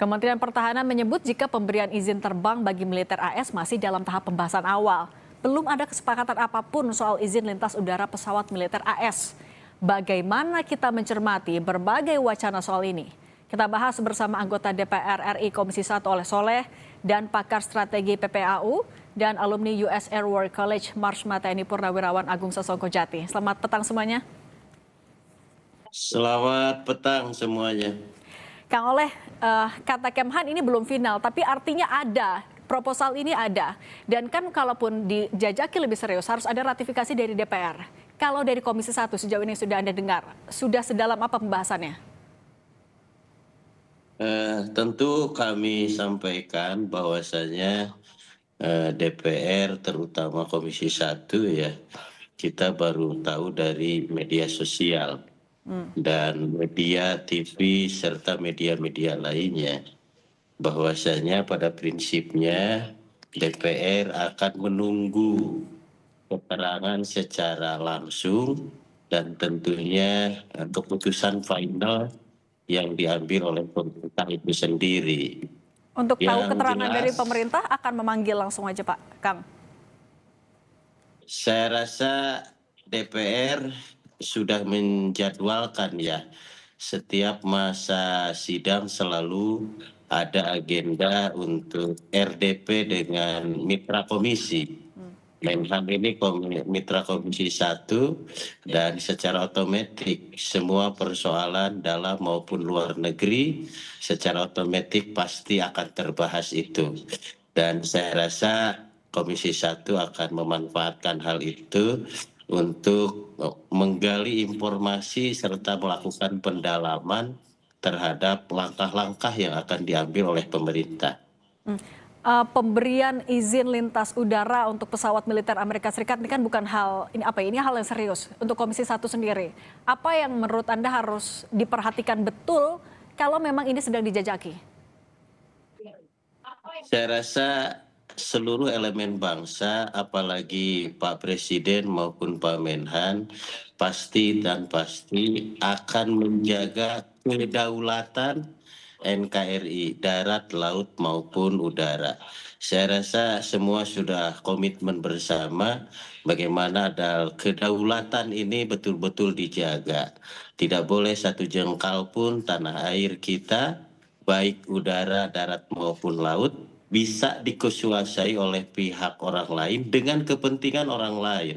Kementerian Pertahanan menyebut jika pemberian izin terbang bagi militer AS masih dalam tahap pembahasan awal. Belum ada kesepakatan apapun soal izin lintas udara pesawat militer AS. Bagaimana kita mencermati berbagai wacana soal ini? Kita bahas bersama anggota DPR RI Komisi 1 Oleh Soleh dan pakar strategi PPAU dan alumni US Air War College Marsma TNI Purnawirawan Agung Sasongko Jati. Selamat petang semuanya. Selamat petang semuanya. Kang Oleh, kata Kemhan ini belum final, tapi artinya ada, proposal ini ada. Dan kan kalaupun dijajaki lebih serius, harus ada ratifikasi dari DPR. Kalau dari Komisi 1 sejauh ini sudah Anda dengar, sudah sedalam apa pembahasannya? Tentu kami sampaikan bahwasanya DPR terutama Komisi 1 ya, kita baru tahu dari media sosial. Dan media TV serta media-media lainnya bahwasanya pada prinsipnya DPR akan menunggu keterangan secara langsung dan tentunya keputusan final yang diambil oleh pemerintah itu sendiri. Untuk tahu Yang keterangan jelas, dari pemerintah akan memanggil langsung aja Pak Kang. saya rasa DPR sudah menjadwalkan ya, setiap masa sidang selalu ada agenda untuk RDP dengan mitra komisi. Menhan ini mitra komisi 1 dan secara otomatis semua persoalan dalam maupun luar negeri secara otomatis pasti akan terbahas itu. Dan saya rasa Komisi 1 akan memanfaatkan hal itu untuk menggali informasi serta melakukan pendalaman terhadap langkah-langkah yang akan diambil oleh pemerintah. Pemberian izin lintas udara untuk pesawat militer Amerika Serikat ini kan bukan hal ini hal yang serius untuk Komisi 1 sendiri. Apa yang menurut Anda harus diperhatikan betul kalau memang ini sedang dijajaki? Saya rasa seluruh elemen bangsa, apalagi Pak Presiden maupun Pak Menhan, pasti akan menjaga kedaulatan NKRI, darat, laut maupun udara. Saya rasa semua sudah komitmen bersama bagaimana kedaulatan ini betul-betul dijaga. Tidak boleh satu jengkal pun tanah air kita, baik udara, darat maupun laut, bisa dikuasai oleh pihak orang lain dengan kepentingan orang lain.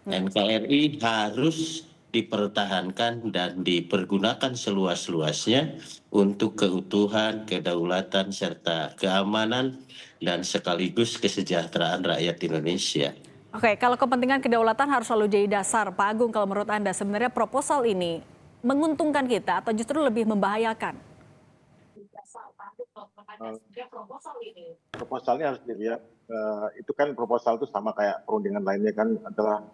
NKRI harus dipertahankan dan dipergunakan seluas-luasnya untuk keutuhan, kedaulatan, serta keamanan dan sekaligus kesejahteraan rakyat Indonesia. Oke, kalau kepentingan kedaulatan harus selalu jadi dasar, Pak Agung, kalau menurut Anda sebenarnya proposal ini menguntungkan kita atau justru lebih membahayakan? Proposalnya harus dilihat, itu kan proposal itu sama kayak perundingan lainnya kan adalah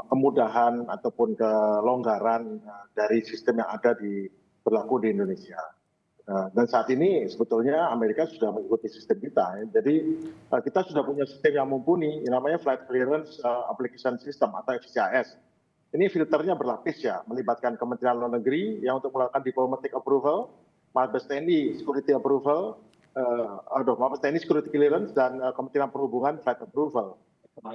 kemudahan ataupun kelonggaran dari sistem yang ada berlaku di Indonesia. Dan saat ini sebetulnya Amerika sudah mengikuti sistem kita. Jadi kita sudah punya sistem yang mumpuni, yang namanya Flight Clearance Application System atau FCAS. Ini filternya berlapis ya, melibatkan Kementerian Luar Negeri yang untuk melakukan diplomatic approval, Mabes TNI security approval, Mabes TNI security clearance dan Kementerian Perhubungan flight approval.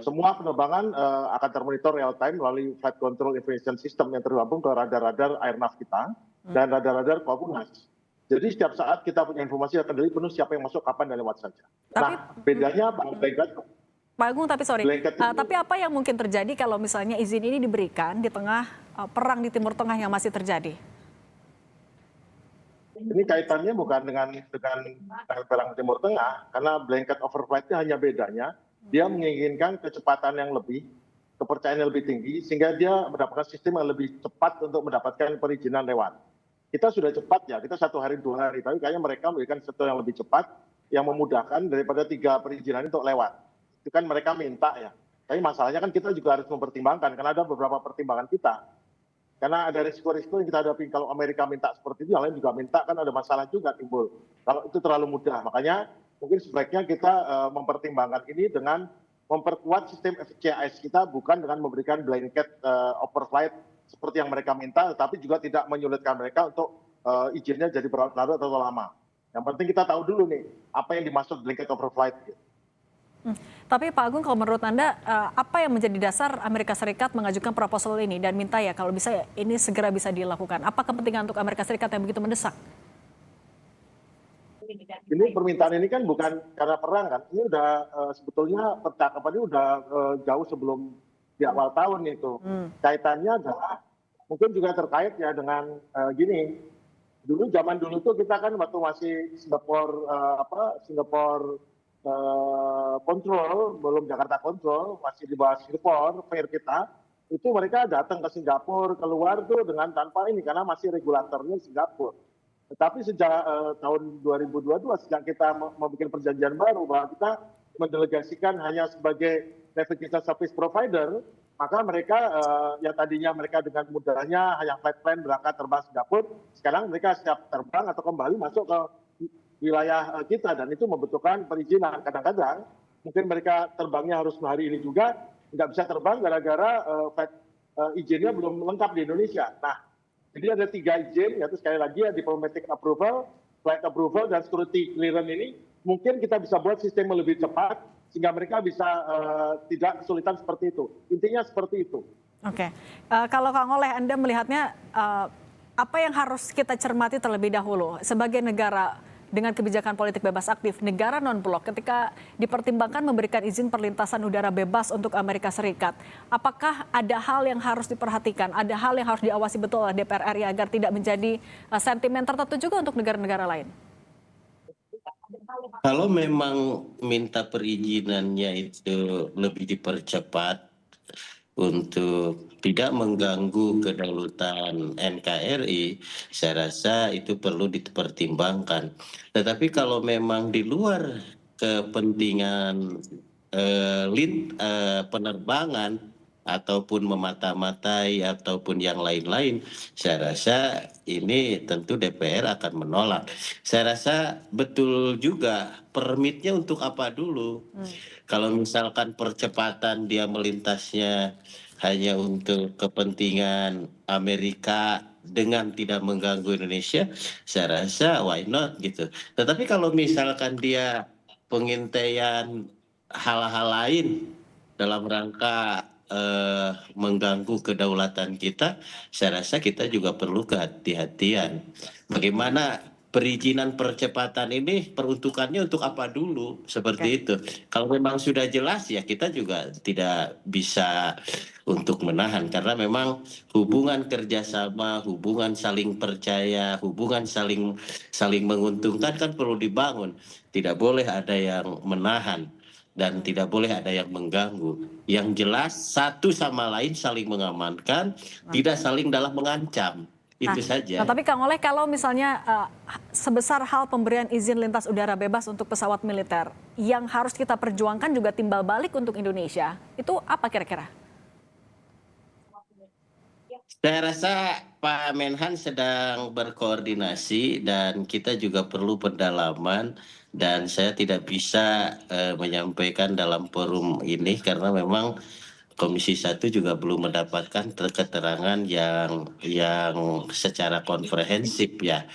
Semua penerbangan akan termonitor real time melalui flight control information system yang tergabung ke radar-radar airnav kita dan radar-radar Kopassus. Jadi setiap saat kita punya informasi dan kendali penuh siapa yang masuk kapan dan lewat saja. Nah, bedanya Pak Agung, tapi apa yang mungkin terjadi kalau misalnya izin ini diberikan di tengah perang di Timur Tengah yang masih terjadi? Ini kaitannya bukan dengan perang Timur Tengah, karena blanket overflight itu hanya bedanya dia menginginkan kecepatan yang lebih, kepercayaan yang lebih tinggi, sehingga dia mendapatkan sistem yang lebih cepat untuk mendapatkan perizinan lewat. Kita sudah cepat ya, kita 1 hari 2 hari, tapi kayaknya mereka memberikan sesuatu yang lebih cepat, yang memudahkan daripada 3 perizinan untuk lewat. Itu kan mereka minta ya, tapi masalahnya kan kita juga harus mempertimbangkan, karena ada beberapa pertimbangan kita. Karena ada risiko-risiko yang kita hadapi. Kalau Amerika minta seperti itu, yang lain juga minta, kan ada masalah juga timbul. Kalau itu terlalu mudah, makanya mungkin sebaiknya kita mempertimbangkan ini dengan memperkuat sistem FCAS kita, bukan dengan memberikan blanket overflight seperti yang mereka minta, tetapi juga tidak menyulitkan mereka untuk izinnya jadi berlarut-larut atau lama. Yang penting kita tahu dulu nih apa yang dimaksud blanket overflight. Tapi Pak Agung, kalau menurut Anda, apa yang menjadi dasar Amerika Serikat mengajukan proposal ini dan minta ya kalau bisa ya ini segera bisa dilakukan? Apa kepentingan untuk Amerika Serikat yang begitu mendesak? Ini permintaan ini kan bukan karena perang kan, ini udah sebetulnya percakapan ini udah jauh sebelum di awal tahun itu. Kaitannya adalah mungkin juga terkait ya dengan gini, dulu zaman dulu tuh kita kan waktu masih Singapore Control, belum Jakarta Control, masih di bawah Singapore, fair kita, itu mereka datang ke Singapura, keluar tuh dengan tanpa ini, karena masih regulatornya Singapura. Tetapi sejak tahun 2022, sejak kita membuat perjanjian baru, bahwa kita mendelegasikan hanya sebagai navigation service provider, maka mereka yang tadinya mereka dengan mudahnya hanya flight plan berangkat terbang Singapura, sekarang mereka siap terbang atau kembali masuk ke wilayah kita, dan itu membutuhkan perizinan. Kadang-kadang mungkin mereka terbangnya harus hari ini juga, nggak bisa terbang gara-gara izinnya belum lengkap di Indonesia. Nah, jadi ada 3 izin, yaitu sekali lagi ya diplomatic approval, flight approval, dan security clearance ini. Mungkin kita bisa buat sistem lebih cepat, sehingga mereka bisa tidak kesulitan seperti itu. Intinya seperti itu. Oke, kalau Kang Oleh, Anda melihatnya apa yang harus kita cermati terlebih dahulu sebagai negara dengan kebijakan politik bebas aktif, negara non-blok ketika dipertimbangkan memberikan izin perlintasan udara bebas untuk Amerika Serikat, apakah ada hal yang harus diperhatikan, ada hal yang harus diawasi betul oleh DPR RI agar tidak menjadi sentimen tertentu juga untuk negara-negara lain? Kalau memang minta perizinannya itu lebih dipercepat untuk tidak mengganggu kedaulatan NKRI, saya rasa itu perlu dipertimbangkan. Tetapi kalau memang di luar kepentingan penerbangan ataupun memata-matai ataupun yang lain-lain, saya rasa ini tentu DPR akan menolak. Saya rasa betul juga permitnya untuk apa dulu. Kalau misalkan percepatan dia melintasnya hanya untuk kepentingan Amerika dengan tidak mengganggu Indonesia, saya rasa why not gitu. Tetapi kalau misalkan dia pengintaian hal-hal lain dalam rangka mengganggu kedaulatan kita, saya rasa kita juga perlu kehati-hatian. Bagaimana perizinan percepatan ini peruntukannya untuk apa dulu, seperti itu. Kalau memang sudah jelas ya kita juga tidak bisa untuk menahan, karena memang hubungan kerjasama, hubungan saling percaya, hubungan saling menguntungkan kan perlu dibangun. Tidak boleh ada yang menahan dan tidak boleh ada yang mengganggu. Yang jelas satu sama lain saling mengamankan, tidak saling dalam mengancam. Itu saja. Nah, tapi Kang Oleh, kalau misalnya sebesar hal pemberian izin lintas udara bebas untuk pesawat militer, yang harus kita perjuangkan juga timbal balik untuk Indonesia, itu apa kira-kira? Saya rasa Pak Menhan sedang berkoordinasi dan kita juga perlu pendalaman, dan saya tidak bisa menyampaikan dalam forum ini karena memang Komisi 1 juga belum mendapatkan keterangan yang secara komprehensif ya.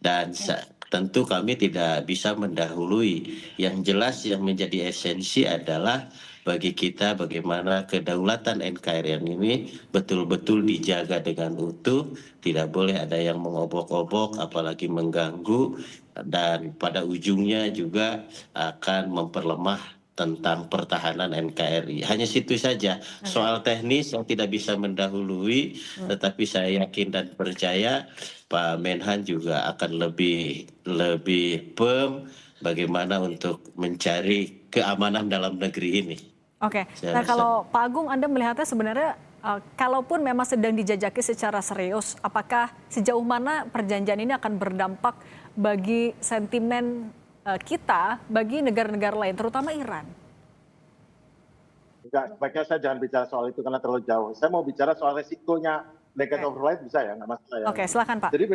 Dan tentu kami tidak bisa mendahului. Yang jelas yang menjadi esensi adalah bagi kita bagaimana kedaulatan NKRI ini betul-betul dijaga dengan utuh, tidak boleh ada yang mengobok-obok apalagi mengganggu, dan pada ujungnya juga akan memperlemah tentang pertahanan NKRI. Hanya situ saja. Soal teknis yang tidak bisa mendahului, tetapi saya yakin dan percaya Pak Menhan juga akan lebih firm bagaimana untuk mencari keamanan dalam negeri ini. Oke, nah kalau Pak Agung, Anda melihatnya sebenarnya kalaupun memang sedang dijajaki secara serius, apakah sejauh mana perjanjian ini akan berdampak bagi sentimen kita, bagi negara-negara lain, terutama Iran? Enggak, sebaiknya saya jangan bicara soal itu karena terlalu jauh. Saya mau bicara soal resikonya blanket overflight, bisa ya, nggak masalah ya. Oke, silakan Pak. Jadi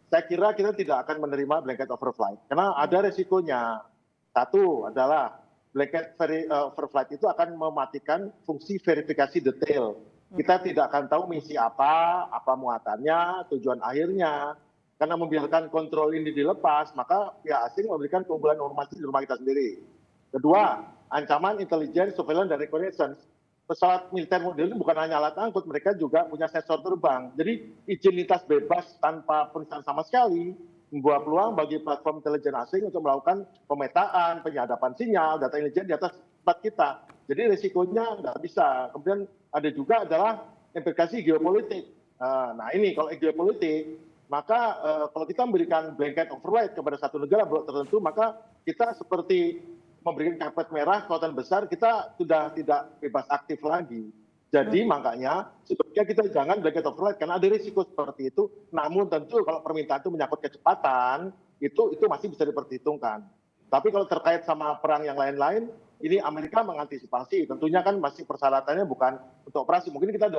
saya kira kita tidak akan menerima blanket overflight karena ada resikonya. Satu adalah blanket overflight itu akan mematikan fungsi verifikasi detail. Kita tidak akan tahu misi apa muatannya, tujuan akhirnya. karena membiarkan kontrol ini dilepas, maka pihak asing memberikan keunggulan informasi di rumah kita sendiri. Kedua, ancaman intelijen, surveillance, dan reconnaissance. Pesawat militer model ini bukan hanya alat angkut, mereka juga punya sensor terbang. Jadi izin lintas bebas tanpa perizinan sama sekali membuat peluang bagi platform intelijen asing untuk melakukan pemetaan, penyadapan sinyal, data intelijen di atas tempat kita. Jadi risikonya nggak bisa. Kemudian ada juga adalah implikasi geopolitik. Nah ini kalau geopolitik, maka kalau kita memberikan blanket override kepada satu negara blok tertentu, maka kita seperti memberikan karpet merah kekuatan besar, kita sudah tidak bebas aktif lagi. Jadi makanya sebenarnya kita jangan blanket override karena ada risiko seperti itu. Namun tentu kalau permintaan itu menyangkut kecepatan, itu masih bisa diperhitungkan. Tapi kalau terkait sama perang yang lain-lain, ini Amerika mengantisipasi. Tentunya kan masih persyaratannya bukan untuk operasi. Mungkin kita di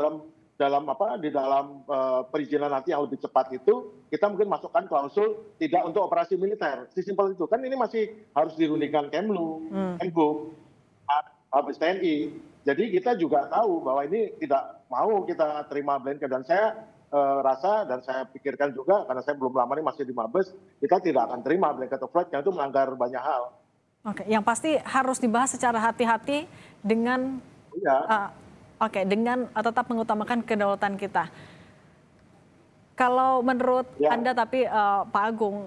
dalam perizinan nanti yang lebih cepat itu kita mungkin masukkan klausul tidak untuk operasi militer. Sesimpel itu kan ini masih harus dirundingkan Kemlu, Menhub, Mabes TNI. Jadi kita juga tahu bahwa ini tidak mau kita terima blanket, dan saya rasa dan saya pikirkan juga karena saya belum lama ini masih di Mabes, kita tidak akan terima blanket override karena itu melanggar banyak hal. Oke, yang pasti harus dibahas secara hati-hati dengan dengan tetap mengutamakan kedaulatan kita. Kalau menurut Anda tapi Pak Agung,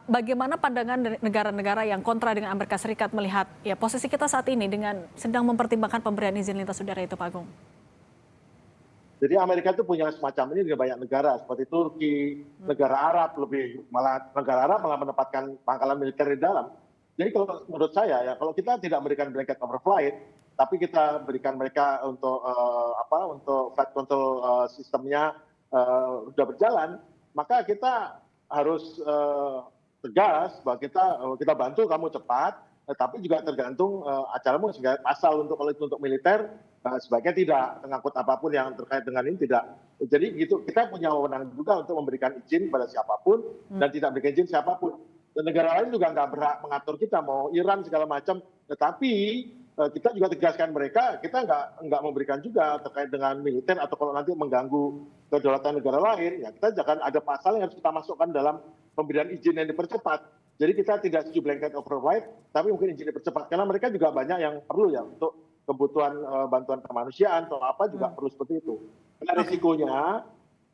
bagaimana pandangan dari negara-negara yang kontra dengan Amerika Serikat melihat ya posisi kita saat ini dengan sedang mempertimbangkan pemberian izin lintas udara itu, Pak Agung? Jadi Amerika itu punya semacam ini dengan banyak negara seperti Turki, negara Arab negara Arab malah menempatkan pangkalan militer di dalam. Jadi kalau menurut saya ya kalau kita tidak memberikan blanket overflight, tapi kita berikan mereka untuk flight control sistemnya sudah berjalan, maka kita harus tegas bahwa kita bantu kamu cepat, tapi juga tergantung acaramu sebagai pasal kalau itu untuk militer sebaiknya tidak mengangkut apapun yang terkait dengan ini tidak. Jadi gitu kita punya wewenang juga untuk memberikan izin pada siapapun dan tidak memberikan izin siapapun. Dan negara lain juga nggak berhak mengatur kita mau Iran segala macam, tetapi kita juga tegaskan mereka, kita nggak memberikan juga terkait dengan militer atau kalau nanti mengganggu kedaulatan negara lain, ya kita jangan ada pasal yang harus kita masukkan dalam pemberian izin yang dipercepat. Jadi kita tidak setuju blanket override, tapi mungkin izin dipercepat karena mereka juga banyak yang perlu ya untuk kebutuhan bantuan kemanusiaan atau apa juga perlu seperti itu. Karena risikonya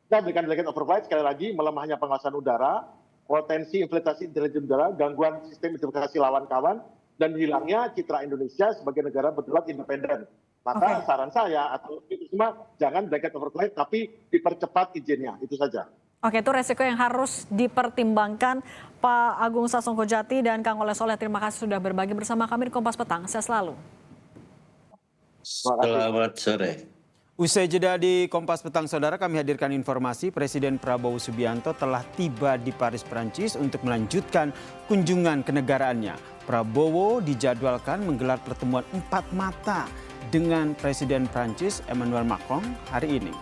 kita berikan blanket override sekali lagi melemahnya pengawasan udara, potensi infiltrasi intelijen udara, gangguan sistem identifikasi lawan kawan, dan hilangnya citra Indonesia sebagai negara berdaulat independen. Maka saran saya atau itu semua jangan blanket override tapi dipercepat izinnya, itu saja. Oke, itu resiko yang harus dipertimbangkan. Pak Agung Sasongko-Jati dan Kang Oleh Soleh, terima kasih sudah berbagi bersama kami di Kompas Petang. Sehat selalu. Selamat sore. Usai jeda di Kompas Petang, saudara, kami hadirkan informasi Presiden Prabowo Subianto telah tiba di Paris, Prancis untuk melanjutkan kunjungan kenegaraannya. Prabowo dijadwalkan menggelar pertemuan 4 mata dengan Presiden Prancis Emmanuel Macron hari ini.